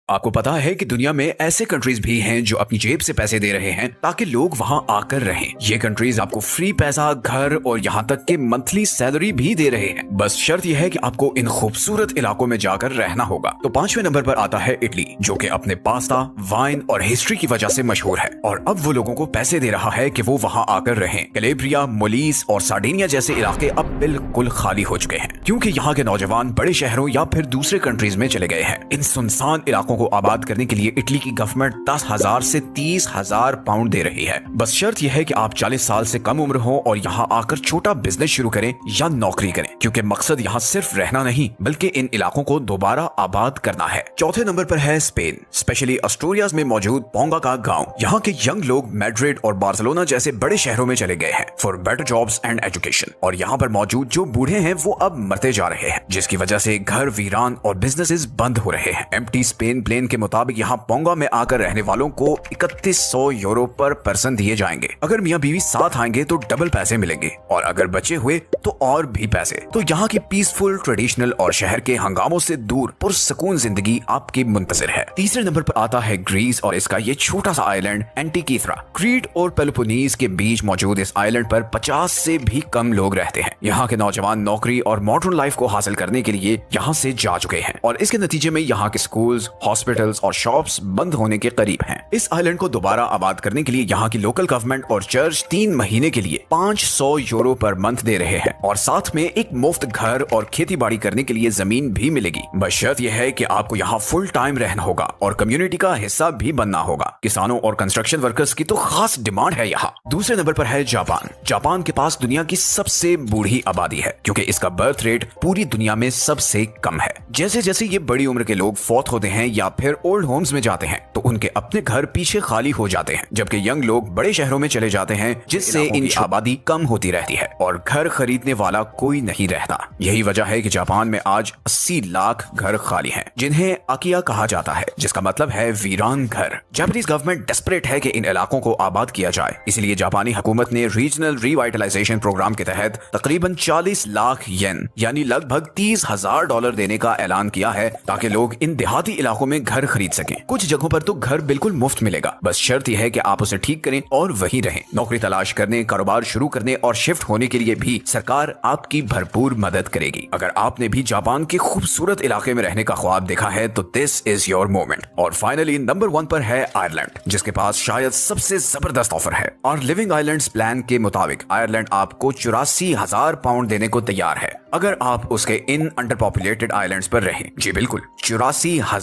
आपको पता है कि दुनिया में ऐसे कंट्रीज भी हैं जो अपनी जेब से पैसे दे रहे हैं ताकि लोग वहां आकर रहें। ये कंट्रीज आपको फ्री पैसा, घर और यहाँ तक कि मंथली सैलरी भी दे रहे हैं। बस शर्त यह है कि आपको इन खूबसूरत इलाकों में जाकर रहना होगा। तो 5वें नंबर पर आता है इटली, जो कि अपने पास्ता, वाइन और हिस्ट्री की वजह से मशहूर है और अब वो लोगों को पैसे दे रहा है कि वो वहां आकर रहें। कैलेब्रिया, मोलिस और सार्डिनिया जैसे इलाके अब बिल्कुल खाली हो चुके हैं क्योंकि यहाँ के नौजवान बड़े शहरों या फिर दूसरे कंट्रीज में चले गए हैं। इन सुनसान इलाकों को आबाद करने के लिए इटली की गवर्नमेंट 10,000 से 30,000 पाउंड दे रही है। बस शर्त यह है कि आप 40 साल से कम उम्र हो और यहाँ आकर छोटा बिजनेस शुरू करें या नौकरी करें, क्योंकि मकसद यहाँ सिर्फ रहना नहीं बल्कि इन इलाकों को दोबारा आबाद करना है। चौथे नंबर पर है स्पेन, स्पेशली अस्टूरियास में मौजूद पोंगा का गांव। यहाँ के यंग लोग मैड्रिड और बार्सिलोना जैसे बड़े शहरों में चले गए हैं for better jobs and education, और यहाँ पर मौजूद जो बूढ़े हैं वो अब मरते जा रहे हैं, जिसकी वजह से घर वीरान और बिजनेसेस बंद हो रहे हैं। एम्प्टी स्पेन प्लेन के मुताबिक यहाँ पोंगा में आकर रहने वालों को 3100 यूरो पर पर्सन दिए जाएंगे। अगर मियाँ बीवी साथ आएंगे तो डबल पैसे मिलेंगे और अगर बचे हुए तो और भी पैसे। तो यहाँ की पीसफुल, ट्रेडिशनल और शहर के हंगामों से दूर पुरसकून जिंदगी आपकी मुंतजिर है। तीसरे नंबर पर आता है ग्रीस और इसका ये छोटा सा आइलैंड एंटीकीथ्रा। क्रीट और पेलोपोनीज के बीच मौजूद इस आइलैंड पर 50 से भी कम लोग रहते हैं। यहाँ के नौजवान नौकरी और मॉडर्न लाइफ को हासिल करने के लिए यहाँ से जा चुके हैं और इसके नतीजे में यहाँ के स्कूल्स, हॉस्पिटल्स और शॉप्स बंद होने के करीब हैं। इस आइलैंड को दोबारा आबाद करने के लिए यहाँ की लोकल गवर्नमेंट और चर्च 3 महीने के लिए 500 यूरो पर मंथ दे रहे हैं और साथ में एक मुफ्त घर और खेती बाड़ी करने के लिए जमीन भी मिलेगी। बस शर्त यह है कि आपको यहाँ फुल टाइम रहना होगा और कम्युनिटी का हिस्सा भी बनना होगा। किसानों और कंस्ट्रक्शन वर्कर्स की तो खास डिमांड है यहाँ। दूसरे नंबर पर है जापान। जापान के पास दुनिया की सबसे बूढ़ी आबादी है क्योंकि इसका बर्थ रेट पूरी दुनिया में सबसे कम है। जैसे जैसे ये बड़ी उम्र के लोग फौत होते हैं या फिर ओल्ड होम्स में जाते हैं तो उनके अपने घर पीछे खाली हो जाते हैं, जबकि यंग लोग बड़े शहरों में चले जाते हैं जिससे इनकी आबादी कम होती रहती है और घर खरीदने वाला कोई नहीं रहता। यही वजह है कि जापान में आज 80 लाख घर खाली हैं, जिन्हें अकिया कहा जाता है, जिसका मतलब है वीरान घर। जापानीज गवर्नमेंट डेस्परेट है कि इन इलाकों को आबाद किया जाए, इसलिए जापानी हुकूमत ने रीजनल रिवाइटलाइजेशन प्रोग्राम के तहत तकरीबन 40 लाख येन यानी लगभग $30,000 देने का ऐलान किया है ताकि लोग इन देहाती इलाकों में घर खरीद सकें। कुछ जगहों पर तो घर बिल्कुल मुफ्त मिलेगा, बस शर्त यह है कि आप उसे ठीक करें और वहीं रहें। नौकरी तलाश करने, कारोबार शुरू करने और शिफ्ट होने के लिए भी सरकार आपकी भरपूर मदद करेगी। अगर आपने भी जापान के खूबसूरत इलाके में रहने का ख्वाब देखा है तो दिस इज योर मोमेंट। और फाइनली नंबर 1 पर है आयरलैंड, जिसके पास शायद सबसे जबरदस्त ऑफर है। और लिविंग आइलैंड्स प्लान के मुताबिक आयरलैंड आपको 84,000 पाउंड देने को तैयार है अगर आप उसके इन अंडर पॉपुलेटेड आइलैंड्स पर रहें। जी बिल्कुल, 84,000